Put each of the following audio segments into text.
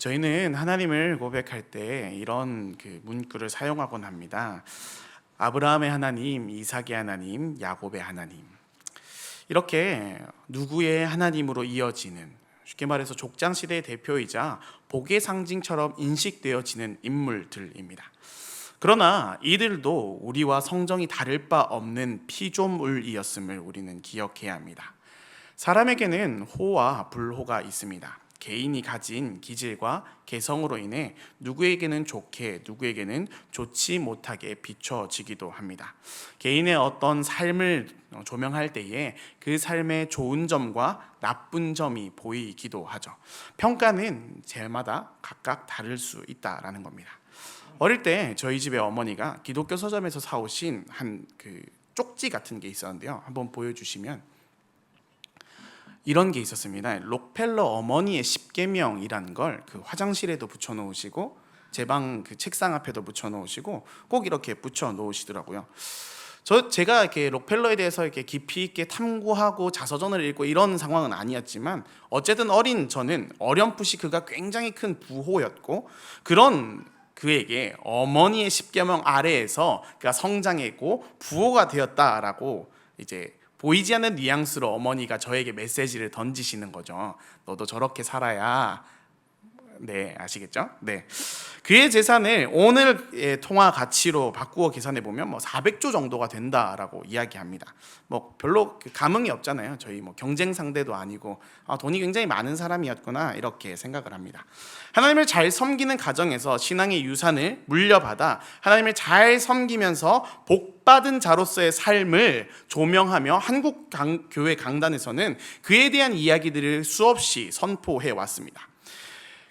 저희는 하나님을 고백할 때 이런 문구를 사용하곤 합니다. 아브라함의 하나님, 이삭의 하나님, 야곱의 하나님. 이렇게 누구의 하나님으로 이어지는, 쉽게 말해서 족장시대의 대표이자 복의 상징처럼 인식되어지는 인물들입니다. 그러나 이들도 우리와 성정이 다를 바 없는 피조물이었음을 우리는 기억해야 합니다. 사람에게는 호와 불호가 있습니다. 개인이 가진 기질과 개성으로 인해 누구에게는 좋게, 누구에게는 좋지 못하게 비춰지기도 합니다. 개인의 어떤 삶을 조명할 때에 그 삶의 좋은 점과 나쁜 점이 보이기도 하죠. 평가는 제마다 각각 다를 수 있다라는 겁니다. 어릴 때 저희 집에 어머니가 기독교 서점에서 사오신 한 쪽지 같은 게 있었는데요. 한번 보여주시면 이런 게 있었습니다. 록펠러 어머니의 10계명이라는 걸 화장실에도 붙여 놓으시고 제 방 책상 앞에도 붙여 놓으시고 꼭 이렇게 붙여 놓으시더라고요. 제가 이렇게 록펠러에 대해서 이렇게 깊이 있게 탐구하고 자서전을 읽고 이런 상황은 아니었지만 어쨌든 어린 저는 어렴풋이 그가 굉장히 큰 부호였고 그런 그에게 어머니의 10계명 아래에서 그가 성장했고 부호가 되었다라고 이제 보이지 않는 뉘앙스로 어머니가 저에게 메시지를 던지시는 거죠. 너도 저렇게 살아야, 네, 아시겠죠? 네. 그의 재산을 오늘의 통화 가치로 바꾸어 계산해 보면 400조 정도가 된다라고 이야기합니다. 별로 감흥이 없잖아요. 저희 경쟁 상대도 아니고 돈이 굉장히 많은 사람이었구나 이렇게 생각을 합니다. 하나님을 잘 섬기는 가정에서 신앙의 유산을 물려받아 하나님을 잘 섬기면서 복받은 자로서의 삶을 조명하며 한국 교회 강단에서는 그에 대한 이야기들을 수없이 선포해 왔습니다.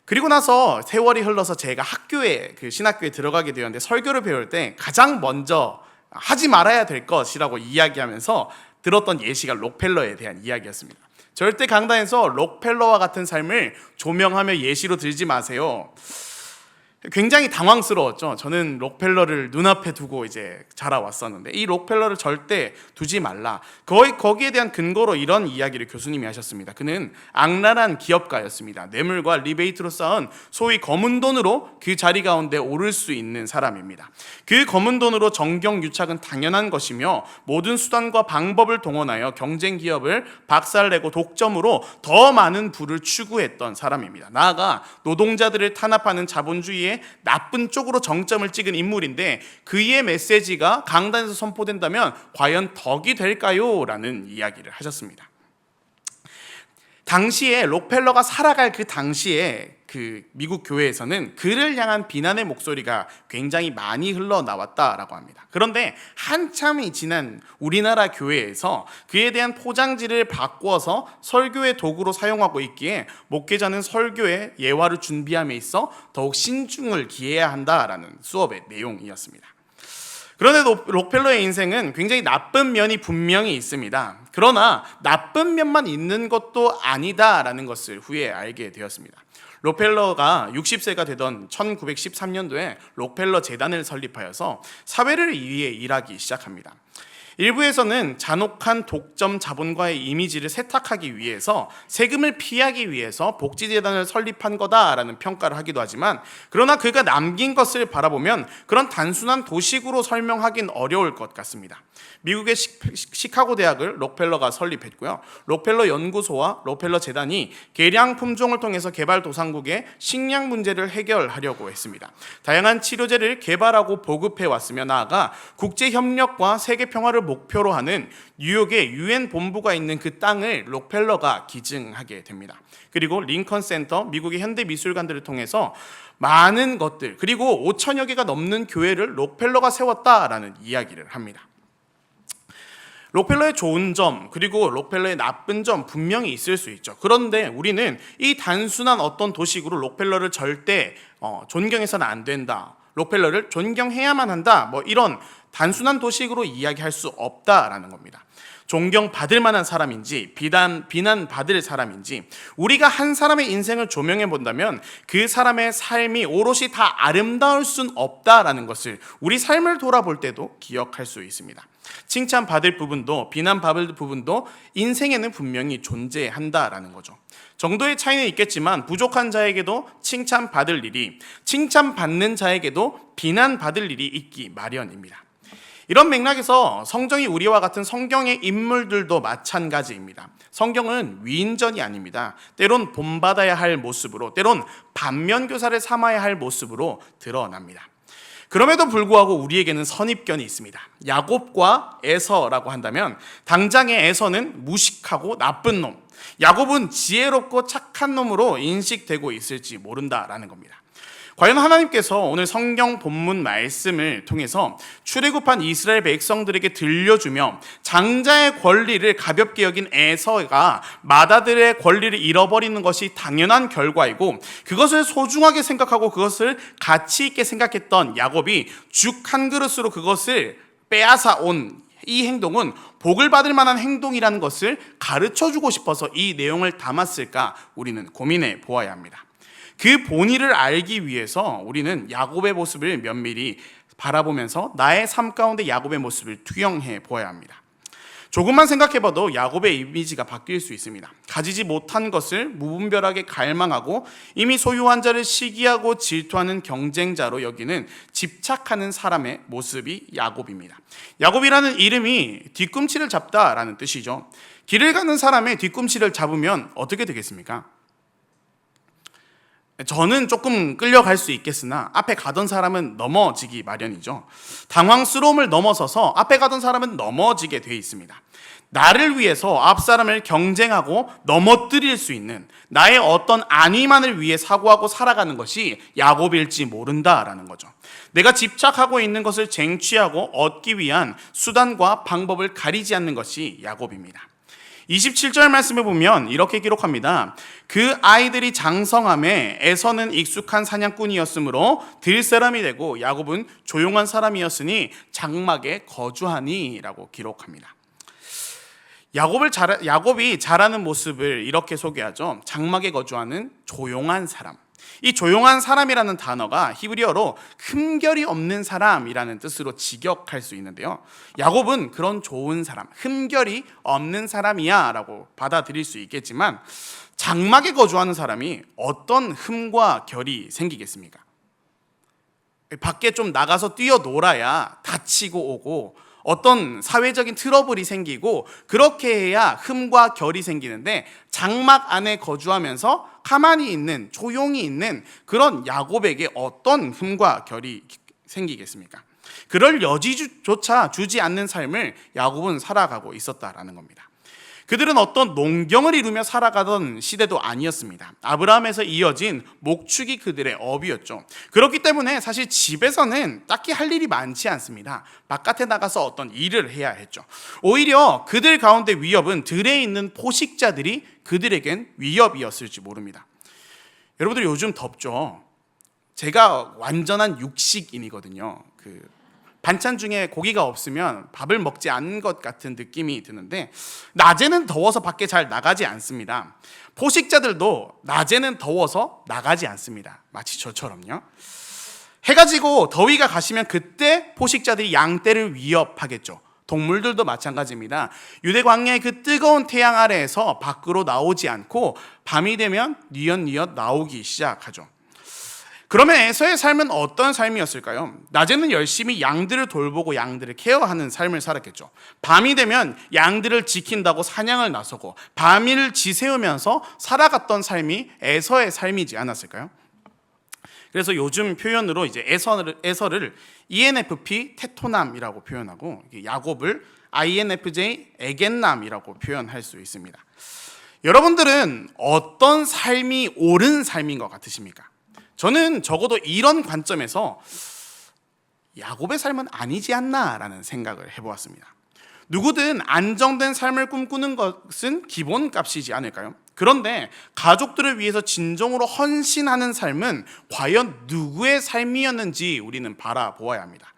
그리고 나서 세월이 흘러서 제가 학교에 신학교에 들어가게 되었는데 설교를 배울 때 가장 먼저 하지 말아야 될 것이라고 이야기하면서 들었던 예시가 록펠러에 대한 이야기였습니다. 절대 강단에서 록펠러와 같은 삶을 조명하며 예시로 들지 마세요. 굉장히 당황스러웠죠. 저는 록펠러를 눈앞에 두고 이제 자라왔었는데 이 록펠러를 절대 두지 말라. 거기에 대한 근거로 이런 이야기를 교수님이 하셨습니다. 그는 악랄한 기업가였습니다. 뇌물과 리베이트로 쌓은 소위 검은 돈으로 그 자리 가운데 오를 수 있는 사람입니다. 그 검은 돈으로 정경유착은 당연한 것이며 모든 수단과 방법을 동원하여 경쟁 기업을 박살내고 독점으로 더 많은 부를 추구했던 사람입니다. 나아가 노동자들을 탄압하는 자본주의의 나쁜 쪽으로 정점을 찍은 인물인데 그의 메시지가 강단에서 선포된다면 과연 덕이 될까요? 라는 이야기를 하셨습니다. 당시에 록펠러가 살아갈 그 당시에 미국 교회에서는 그를 향한 비난의 목소리가 굉장히 많이 흘러나왔다라고 합니다. 그런데 한참이 지난 우리나라 교회에서 그에 대한 포장지를 바꿔서 설교의 도구로 사용하고 있기에 목회자는 설교의 예화를 준비함에 있어 더욱 신중을 기해야 한다라는 수업의 내용이었습니다. 그런데 록펠러의 인생은 굉장히 나쁜 면이 분명히 있습니다. 그러나 나쁜 면만 있는 것도 아니다라는 것을 후에 알게 되었습니다. 록펠러가 60세가 되던 1913년도에 록펠러 재단을 설립하여서 사회를 위해 일하기 시작합니다. 일부에서는 잔혹한 독점 자본가의 이미지를 세탁하기 위해서 세금을 피하기 위해서 복지재단을 설립한 거다라는 평가를 하기도 하지만 그러나 그가 남긴 것을 바라보면 그런 단순한 도식으로 설명하긴 어려울 것 같습니다. 미국의 시카고 대학을 록펠러가 설립했고요. 록펠러 연구소와 록펠러 재단이 계량 품종을 통해서 개발도상국의 식량 문제를 해결하려고 했습니다. 다양한 치료제를 개발하고 보급해 왔으며 나아가 국제 협력과 세계 평화를 목표로 하는 뉴욕에 유엔 본부가 있는 그 땅을 록펠러가 기증하게 됩니다. 그리고 링컨 센터, 미국의 현대 미술관들을 통해서 많은 것들, 그리고 5천여 개가 넘는 교회를 록펠러가 세웠다라는 이야기를 합니다. 록펠러의 좋은 점 그리고 록펠러의 나쁜 점 분명히 있을 수 있죠. 그런데 우리는 이 단순한 어떤 도식으로 록펠러를 절대 존경해서는 안 된다, 록펠러를 존경해야만 한다, 이런 단순한 도식으로 이야기할 수 없다라는 겁니다. 존경받을 만한 사람인지 비난받을 사람인지 우리가 한 사람의 인생을 조명해 본다면 그 사람의 삶이 오롯이 다 아름다울 순 없다라는 것을 우리 삶을 돌아볼 때도 기억할 수 있습니다. 칭찬받을 부분도 비난받을 부분도 인생에는 분명히 존재한다라는 거죠. 정도의 차이는 있겠지만 부족한 자에게도 칭찬받을 일이, 칭찬받는 자에게도 비난받을 일이 있기 마련입니다. 이런 맥락에서 성경이 우리와 같은 성경의 인물들도 마찬가지입니다. 성경은 위인전이 아닙니다. 때론 본받아야 할 모습으로, 때론 반면교사를 삼아야 할 모습으로 드러납니다. 그럼에도 불구하고 우리에게는 선입견이 있습니다. 야곱과 에서라고 한다면 당장의 에서는 무식하고 나쁜 놈, 야곱은 지혜롭고 착한 놈으로 인식되고 있을지 모른다라는 겁니다. 과연 하나님께서 오늘 성경 본문 말씀을 통해서 출애굽한 이스라엘 백성들에게 들려주며 장자의 권리를 가볍게 여긴 에서가 맏아들의 권리를 잃어버리는 것이 당연한 결과이고, 그것을 소중하게 생각하고 그것을 가치 있게 생각했던 야곱이 죽 한 그릇으로 그것을 빼앗아 온 이 행동은 복을 받을 만한 행동이라는 것을 가르쳐주고 싶어서 이 내용을 담았을까 우리는 고민해 보아야 합니다. 그 본의를 알기 위해서 우리는 야곱의 모습을 면밀히 바라보면서 나의 삶 가운데 야곱의 모습을 투영해 보아야 합니다. 조금만 생각해봐도 야곱의 이미지가 바뀔 수 있습니다. 가지지 못한 것을 무분별하게 갈망하고 이미 소유한 자를 시기하고 질투하는 경쟁자로 여기는 집착하는 사람의 모습이 야곱입니다. 야곱이라는 이름이 뒤꿈치를 잡다라는 뜻이죠. 길을 가는 사람의 뒤꿈치를 잡으면 어떻게 되겠습니까? 저는 조금 끌려갈 수 있겠으나 앞에 가던 사람은 넘어지기 마련이죠. 당황스러움을 넘어서서 앞에 가던 사람은 넘어지게 돼 있습니다. 나를 위해서 앞 사람을 경쟁하고 넘어뜨릴 수 있는 나의 어떤 안위만을 위해 사고하고 살아가는 것이 야곱일지 모른다라는 거죠. 내가 집착하고 있는 것을 쟁취하고 얻기 위한 수단과 방법을 가리지 않는 것이 야곱입니다. 27절 말씀에 보면 이렇게 기록합니다. 그 아이들이 장성함에 에서는 익숙한 사냥꾼이었으므로 들사람이 되고 야곱은 조용한 사람이었으니 장막에 거주하니 라고 기록합니다. 야곱이 자라는 모습을 이렇게 소개하죠. 장막에 거주하는 조용한 사람. 이 조용한 사람이라는 단어가 히브리어로 흠결이 없는 사람이라는 뜻으로 직역할 수 있는데요. 야곱은 그런 좋은 사람, 흠결이 없는 사람이야 라고 받아들일 수 있겠지만 장막에 거주하는 사람이 어떤 흠과 결이 생기겠습니까? 밖에 좀 나가서 뛰어놀아야 다치고 오고 어떤 사회적인 트러블이 생기고 그렇게 해야 흠과 결이 생기는데, 장막 안에 거주하면서 가만히 있는, 조용히 있는 그런 야곱에게 어떤 흠과 결이 생기겠습니까? 그럴 여지조차 주지 않는 삶을 야곱은 살아가고 있었다라는 겁니다. 그들은 어떤 농경을 이루며 살아가던 시대도 아니었습니다. 아브라함에서 이어진 목축이 그들의 업이었죠. 그렇기 때문에 사실 집에서는 딱히 할 일이 많지 않습니다. 바깥에 나가서 어떤 일을 해야 했죠. 오히려 그들 가운데 위협은 들에 있는 포식자들이 그들에겐 위협이었을지 모릅니다. 여러분들 요즘 덥죠? 제가 완전한 육식인이거든요. 반찬 중에 고기가 없으면 밥을 먹지 않은 것 같은 느낌이 드는데, 낮에는 더워서 밖에 잘 나가지 않습니다. 포식자들도 낮에는 더워서 나가지 않습니다. 마치 저처럼요. 해가 지고 더위가 가시면 그때 포식자들이 양떼를 위협하겠죠. 동물들도 마찬가지입니다. 유대 광야의 그 뜨거운 태양 아래에서 밖으로 나오지 않고 밤이 되면 뉘엿뉘엿 나오기 시작하죠. 그러면 에서의 삶은 어떤 삶이었을까요? 낮에는 열심히 양들을 돌보고 양들을 케어하는 삶을 살았겠죠. 밤이 되면 양들을 지킨다고 사냥을 나서고 밤을 지새우면서 살아갔던 삶이 에서의 삶이지 않았을까요? 그래서 요즘 표현으로 이제 에서를 ENFP 테토남이라고 표현하고 야곱을 INFJ 애견남이라고 표현할 수 있습니다. 여러분들은 어떤 삶이 옳은 삶인 것 같으십니까? 저는 적어도 이런 관점에서 야곱의 삶은 아니지 않나라는 생각을 해보았습니다. 누구든 안정된 삶을 꿈꾸는 것은 기본값이지 않을까요? 그런데 가족들을 위해서 진정으로 헌신하는 삶은 과연 누구의 삶이었는지 우리는 바라보아야 합니다.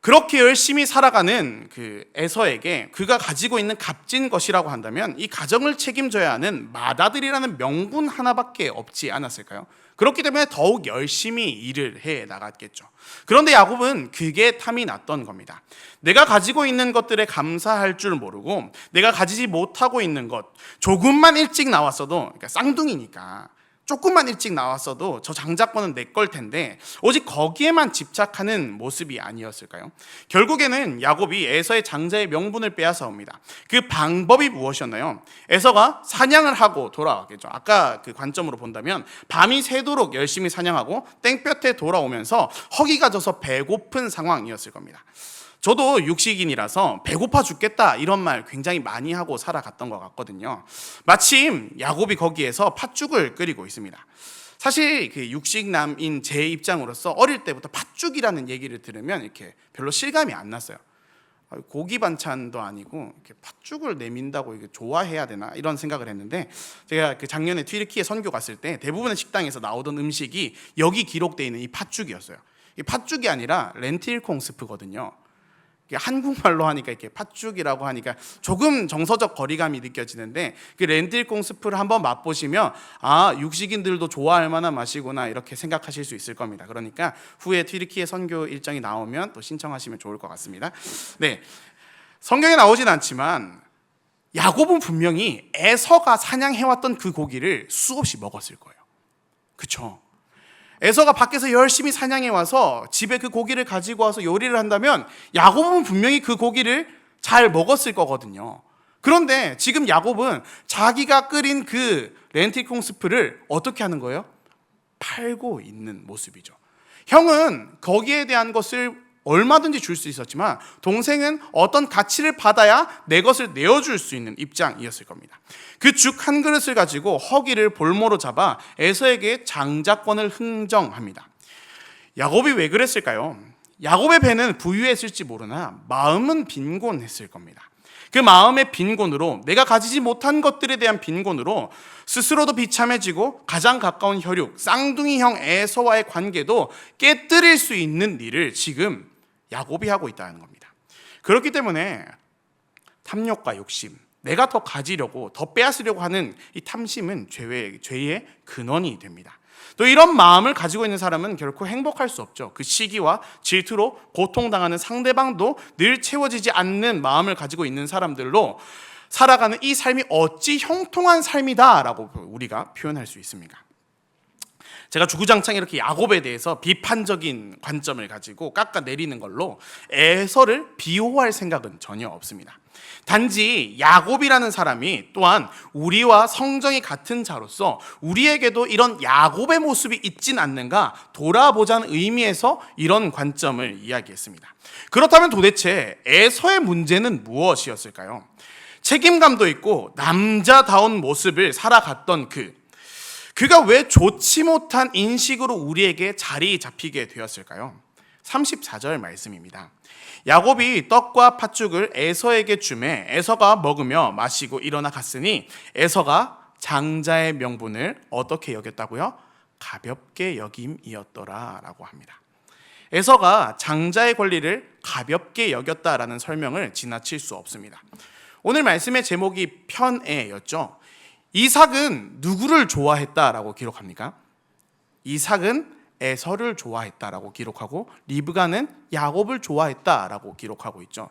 그렇게 열심히 살아가는 그 에서에게 그가 가지고 있는 값진 것이라고 한다면 이 가정을 책임져야 하는 맏아들이라는 명분 하나밖에 없지 않았을까요? 그렇기 때문에 더욱 열심히 일을 해 나갔겠죠. 그런데 야곱은 그게 탐이 났던 겁니다. 내가 가지고 있는 것들에 감사할 줄 모르고 내가 가지지 못하고 있는 것, 조금만 일찍 나왔어도, 그러니까 쌍둥이니까 조금만 일찍 나왔어도 저 장자권은 내 걸 텐데 오직 거기에만 집착하는 모습이 아니었을까요? 결국에는 야곱이 에서의 장자의 명분을 빼앗아옵니다. 그 방법이 무엇이었나요? 에서가 사냥을 하고 돌아왔겠죠. 아까 그 관점으로 본다면 밤이 새도록 열심히 사냥하고 땡볕에 돌아오면서 허기가 져서 배고픈 상황이었을 겁니다. 저도 육식인이라서 배고파 죽겠다 이런 말 굉장히 많이 하고 살아갔던 것 같거든요. 마침 야곱이 거기에서 팥죽을 끓이고 있습니다. 사실 그 육식남인 제 입장으로서 어릴 때부터 팥죽이라는 얘기를 들으면 이렇게 별로 실감이 안 났어요. 고기 반찬도 아니고 이렇게 팥죽을 내민다고 이게 좋아해야 되나 이런 생각을 했는데, 제가 그 작년에 튀르키예 선교 갔을 때 대부분의 식당에서 나오던 음식이 여기 기록되어 있는 이 팥죽이었어요. 이 팥죽이 아니라 렌틸콩 스프거든요. 한국말로 하니까 이렇게 팥죽이라고 하니까 조금 정서적 거리감이 느껴지는데, 그 렌틸콩 스프를 한번 맛보시면 아, 육식인들도 좋아할 만한 맛이구나 이렇게 생각하실 수 있을 겁니다. 그러니까 후에 튀르키예 선교 일정이 나오면 또 신청하시면 좋을 것 같습니다. 네, 성경에 나오진 않지만 야곱은 분명히 에서가 사냥해왔던 그 고기를 수없이 먹었을 거예요. 그렇죠? 에서가 밖에서 열심히 사냥해 와서 집에 그 고기를 가지고 와서 요리를 한다면 야곱은 분명히 그 고기를 잘 먹었을 거거든요. 그런데 지금 야곱은 자기가 끓인 그 렌틸콩 스프를 어떻게 하는 거예요? 팔고 있는 모습이죠. 형은 거기에 대한 것을 얼마든지 줄 수 있었지만 동생은 어떤 가치를 받아야 내 것을 내어줄 수 있는 입장이었을 겁니다. 그 죽 한 그릇을 가지고 허기를 볼모로 잡아 에서에게 장자권을 흥정합니다. 야곱이 왜 그랬을까요? 야곱의 배는 부유했을지 모르나 마음은 빈곤했을 겁니다. 그 마음의 빈곤으로, 내가 가지지 못한 것들에 대한 빈곤으로 스스로도 비참해지고 가장 가까운 혈육 쌍둥이 형 에서와의 관계도 깨뜨릴 수 있는 일을 지금 야곱이 하고 있다는 겁니다. 그렇기 때문에 탐욕과 욕심, 내가 더 가지려고 더 빼앗으려고 하는 이 탐심은 죄의 근원이 됩니다. 또 이런 마음을 가지고 있는 사람은 결코 행복할 수 없죠. 그 시기와 질투로 고통당하는 상대방도 늘 채워지지 않는 마음을 가지고 있는 사람들로 살아가는 이 삶이 어찌 형통한 삶이다라고 우리가 표현할 수 있습니까? 제가 주구장창 이렇게 야곱에 대해서 비판적인 관점을 가지고 깎아내리는 걸로 에서를 비호할 생각은 전혀 없습니다. 단지 야곱이라는 사람이 또한 우리와 성정이 같은 자로서 우리에게도 이런 야곱의 모습이 있진 않는가 돌아보자는 의미에서 이런 관점을 이야기했습니다. 그렇다면 도대체 에서의 문제는 무엇이었을까요? 책임감도 있고 남자다운 모습을 살아갔던 그가 왜 좋지 못한 인식으로 우리에게 자리 잡히게 되었을까요? 34절 말씀입니다. 야곱이 떡과 팥죽을 에서에게 주매 에서가 먹으며 마시고 일어나 갔으니 에서가 장자의 명분을 어떻게 여겼다고요? 가볍게 여김이었더라 라고 합니다. 에서가 장자의 권리를 가볍게 여겼다라는 설명을 지나칠 수 없습니다. 오늘 말씀의 제목이 편애였죠. 이삭은 누구를 좋아했다라고 기록합니까? 이삭은 에서를 좋아했다라고 기록하고 리브가는 야곱을 좋아했다라고 기록하고 있죠.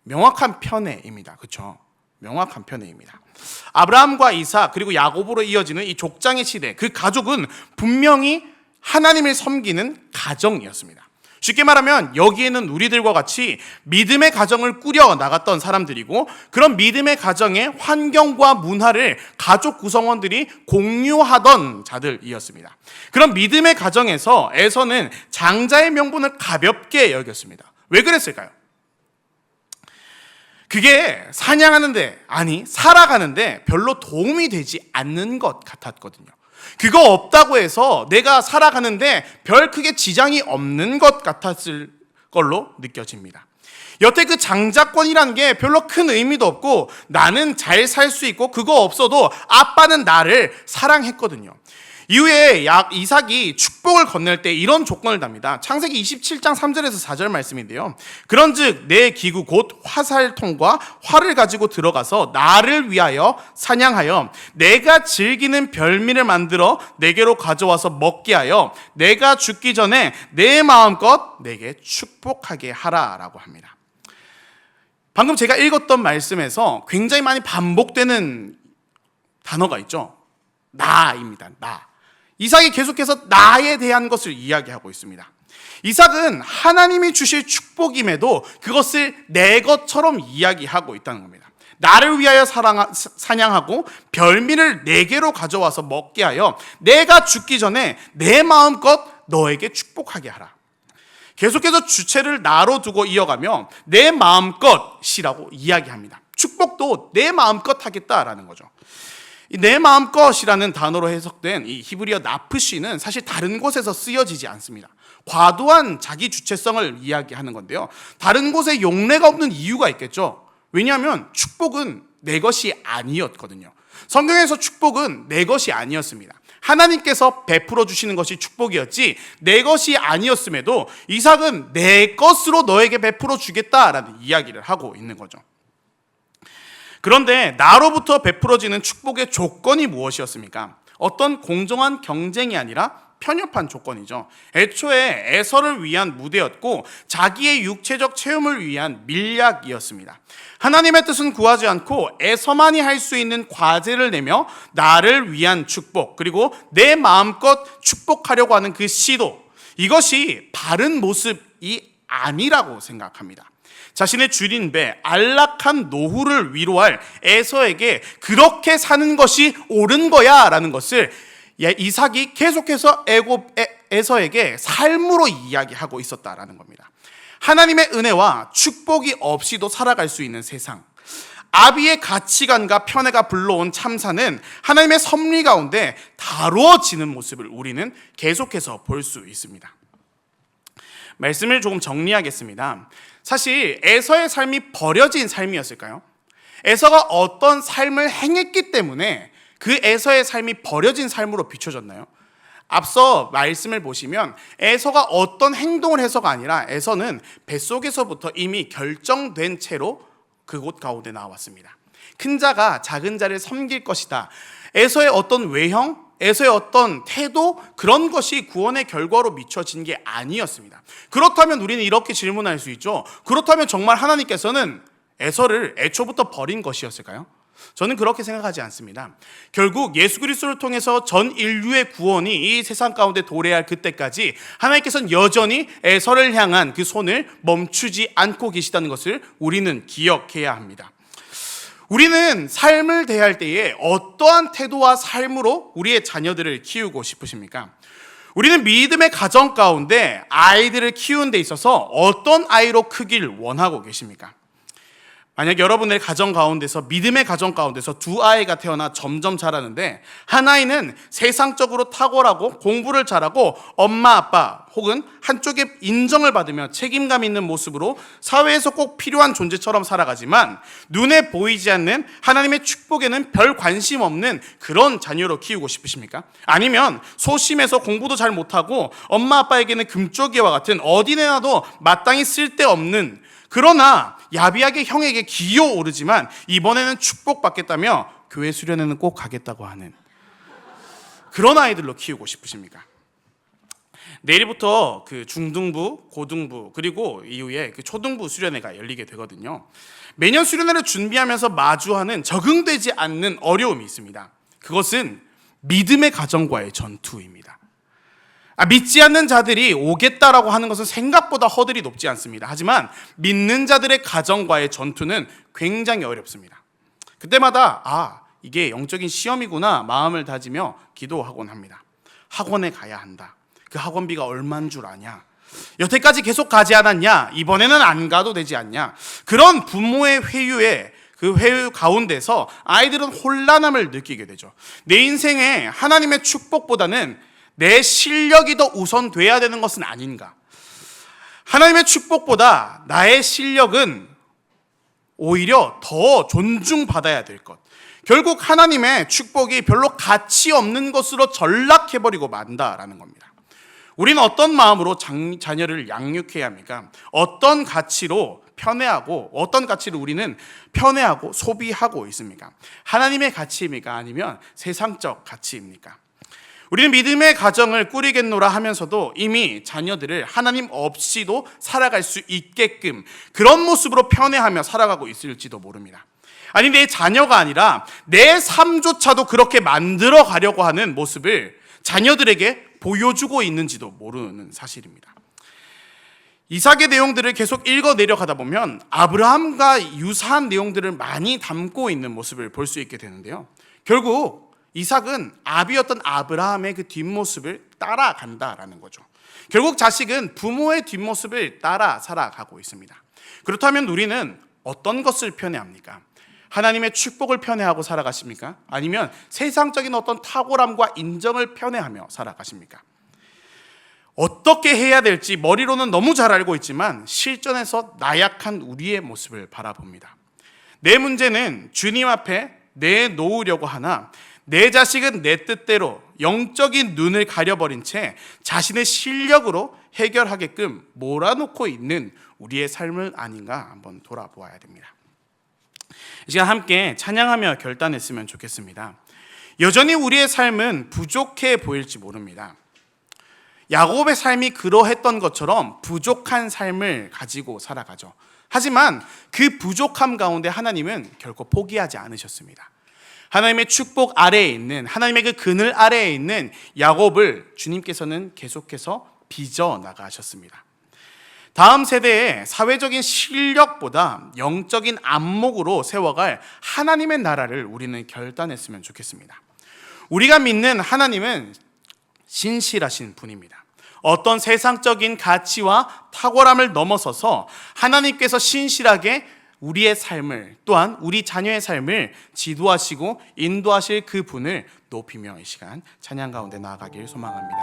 명확한 편애입니다. 그렇죠? 명확한 편애입니다. 아브라함과 이삭 그리고 야곱으로 이어지는 이 족장의 시대, 그 가족은 분명히 하나님을 섬기는 가정이었습니다. 쉽게 말하면 여기에는 우리들과 같이 믿음의 가정을 꾸려 나갔던 사람들이고, 그런 믿음의 가정의 환경과 문화를 가족 구성원들이 공유하던 자들이었습니다. 그런 믿음의 가정에서 에서는 장자의 명분을 가볍게 여겼습니다. 왜 그랬을까요? 그게 사냥하는데, 아니 살아가는데 별로 도움이 되지 않는 것 같았거든요. 그거 없다고 해서 내가 살아가는데 별 크게 지장이 없는 것 같았을 걸로 느껴집니다. 여태 그 장자권이라는 게 별로 큰 의미도 없고 나는 잘 살 수 있고 그거 없어도 아빠는 나를 사랑했거든요. 이후에 이삭이 축복을 건넬 때 이런 조건을 답니다. 창세기 27장 3절에서 4절 말씀인데요. 그런즉 내 기구 곧 화살통과 활을 가지고 들어가서 나를 위하여 사냥하여 내가 즐기는 별미를 만들어 내게로 가져와서 먹게 하여 내가 죽기 전에 내 마음껏 내게 축복하게 하라라고 합니다. 방금 제가 읽었던 말씀에서 굉장히 많이 반복되는 단어가 있죠. 나입니다. 나. 이삭이 계속해서 나에 대한 것을 이야기하고 있습니다. 이삭은 하나님이 주실 축복임에도 그것을 내 것처럼 이야기하고 있다는 겁니다. 나를 위하여 사냥하고 별미를 내게로 가져와서 먹게 하여 내가 죽기 전에 내 마음껏 너에게 축복하게 하라. 계속해서 주체를 나로 두고 이어가며 내 마음껏이라고 이야기합니다. 축복도 내 마음껏 하겠다라는 거죠. 내 마음껏이라는 단어로 해석된 이 히브리어 나프시는 사실 다른 곳에서 쓰여지지 않습니다. 과도한 자기 주체성을 이야기하는 건데요. 다른 곳에 용례가 없는 이유가 있겠죠. 왜냐하면 축복은 내 것이 아니었거든요. 성경에서 축복은 내 것이 아니었습니다. 하나님께서 베풀어 주시는 것이 축복이었지 내 것이 아니었음에도 이삭은 내 것으로 너에게 베풀어 주겠다라는 이야기를 하고 있는 거죠. 그런데 나로부터 베풀어지는 축복의 조건이 무엇이었습니까? 어떤 공정한 경쟁이 아니라 편협한 조건이죠. 애초에 에서를 위한 무대였고 자기의 육체적 체험을 위한 밀약이었습니다. 하나님의 뜻은 구하지 않고 에서만이 할 수 있는 과제를 내며 나를 위한 축복, 그리고 내 마음껏 축복하려고 하는 그 시도, 이것이 바른 모습이 아니라고 생각합니다. 자신의 줄인 배, 안락한 노후를 위로할 에서에게 그렇게 사는 것이 옳은 거야 라는 것을 이삭이 계속해서 에서에게 삶으로 이야기하고 있었다라는 겁니다. 하나님의 은혜와 축복이 없이도 살아갈 수 있는 세상, 아비의 가치관과 편애가 불러온 참사는 하나님의 섭리 가운데 다루어지는 모습을 우리는 계속해서 볼 수 있습니다. 말씀을 조금 정리하겠습니다. 사실 에서의 삶이 버려진 삶이었을까요? 에서가 어떤 삶을 행했기 때문에 그 에서의 삶이 버려진 삶으로 비춰졌나요? 앞서 말씀을 보시면 에서가 어떤 행동을 해서가 아니라 에서는 뱃속에서부터 이미 결정된 채로 그곳 가운데 나왔습니다. 큰 자가 작은 자를 섬길 것이다. 에서의 어떤 외형, 에서의 어떤 태도, 그런 것이 구원의 결과로 미쳐진 게 아니었습니다. 그렇다면 우리는 이렇게 질문할 수 있죠. 그렇다면 정말 하나님께서는 에서를 애초부터 버린 것이었을까요? 저는 그렇게 생각하지 않습니다. 결국 예수 그리스도를 통해서 전 인류의 구원이 이 세상 가운데 도래할 그때까지 하나님께서는 여전히 에서를 향한 그 손을 멈추지 않고 계시다는 것을 우리는 기억해야 합니다. 우리는 삶을 대할 때에 어떠한 태도와 삶으로 우리의 자녀들을 키우고 싶으십니까? 우리는 믿음의 가정 가운데 아이들을 키우는 데 있어서 어떤 아이로 크길 원하고 계십니까? 만약 여러분의 가정 가운데서, 믿음의 가정 가운데서 두 아이가 태어나 점점 자라는데 한 아이는 세상적으로 탁월하고 공부를 잘하고 엄마 아빠 혹은 한쪽에 인정을 받으며 책임감 있는 모습으로 사회에서 꼭 필요한 존재처럼 살아가지만 눈에 보이지 않는 하나님의 축복에는 별 관심 없는 그런 자녀로 키우고 싶으십니까? 아니면 소심해서 공부도 잘 못하고 엄마 아빠에게는 금쪽이와 같은 어디 내놔도 마땅히 쓸데없는, 그러나 야비하게 형에게 기어오르지만 이번에는 축복받겠다며 교회 수련회는 꼭 가겠다고 하는 그런 아이들로 키우고 싶으십니까? 내일부터 그 중등부, 고등부, 그리고 이후에 그 초등부 수련회가 열리게 되거든요. 매년 수련회를 준비하면서 마주하는 적응되지 않는 어려움이 있습니다. 그것은 믿음의 가정과의 전투입니다. 믿지 않는 자들이 오겠다라고 하는 것은 생각보다 허들이 높지 않습니다. 하지만 믿는 자들의 가정과의 전투는 굉장히 어렵습니다. 그때마다 이게 영적인 시험이구나 마음을 다지며 기도하곤 합니다. 학원에 가야 한다. 그 학원비가 얼마인 줄 아냐? 여태까지 계속 가지 않았냐? 이번에는 안 가도 되지 않냐? 그런 부모의 회유에, 그 회유 가운데서 아이들은 혼란함을 느끼게 되죠. 내 인생에 하나님의 축복보다는 내 실력이 더 우선돼야 되는 것은 아닌가? 하나님의 축복보다 나의 실력은 오히려 더 존중받아야 될 것. 결국 하나님의 축복이 별로 가치 없는 것으로 전락해버리고 만다라는 겁니다. 우리는 어떤 마음으로 자녀를 양육해야 합니까? 어떤 가치로 편애하고 어떤 가치를 우리는 편애하고 소비하고 있습니까? 하나님의 가치입니까? 아니면 세상적 가치입니까? 우리는 믿음의 가정을 꾸리겠노라 하면서도 이미 자녀들을 하나님 없이도 살아갈 수 있게끔 그런 모습으로 편애하며 살아가고 있을지도 모릅니다. 아니, 내 자녀가 아니라 내 삶조차도 그렇게 만들어 가려고 하는 모습을 자녀들에게 보여주고 있는지도 모르는 사실입니다. 이삭의 내용들을 계속 읽어 내려가다 보면 아브라함과 유사한 내용들을 많이 담고 있는 모습을 볼 수 있게 되는데요. 결국 이삭은 아비였던 아브라함의 그 뒷모습을 따라간다라는 거죠. 결국 자식은 부모의 뒷모습을 따라 살아가고 있습니다. 그렇다면 우리는 어떤 것을 편애합니까? 하나님의 축복을 편애하고 살아가십니까? 아니면 세상적인 어떤 탁월함과 인정을 편애하며 살아가십니까? 어떻게 해야 될지 머리로는 너무 잘 알고 있지만 실전에서 나약한 우리의 모습을 바라봅니다. 내 문제는 주님 앞에 내놓으려고 하나 내 자식은 내 뜻대로 영적인 눈을 가려버린 채 자신의 실력으로 해결하게끔 몰아놓고 있는 우리의 삶은 아닌가 한번 돌아보아야 됩니다. 이 시간 함께 찬양하며 결단했으면 좋겠습니다. 여전히 우리의 삶은 부족해 보일지 모릅니다. 야곱의 삶이 그러했던 것처럼 부족한 삶을 가지고 살아가죠. 하지만 그 부족함 가운데 하나님은 결코 포기하지 않으셨습니다. 하나님의 축복 아래에 있는, 하나님의 그 그늘 아래에 있는 야곱을 주님께서는 계속해서 빚어 나가셨습니다. 다음 세대의 사회적인 실력보다 영적인 안목으로 세워갈 하나님의 나라를 우리는 결단했으면 좋겠습니다. 우리가 믿는 하나님은 신실하신 분입니다. 어떤 세상적인 가치와 탁월함을 넘어서서 하나님께서 신실하게 우리의 삶을, 또한 우리 자녀의 삶을 지도하시고 인도하실 그 분을 높이며 이 시간 찬양 가운데 나아가길 소망합니다.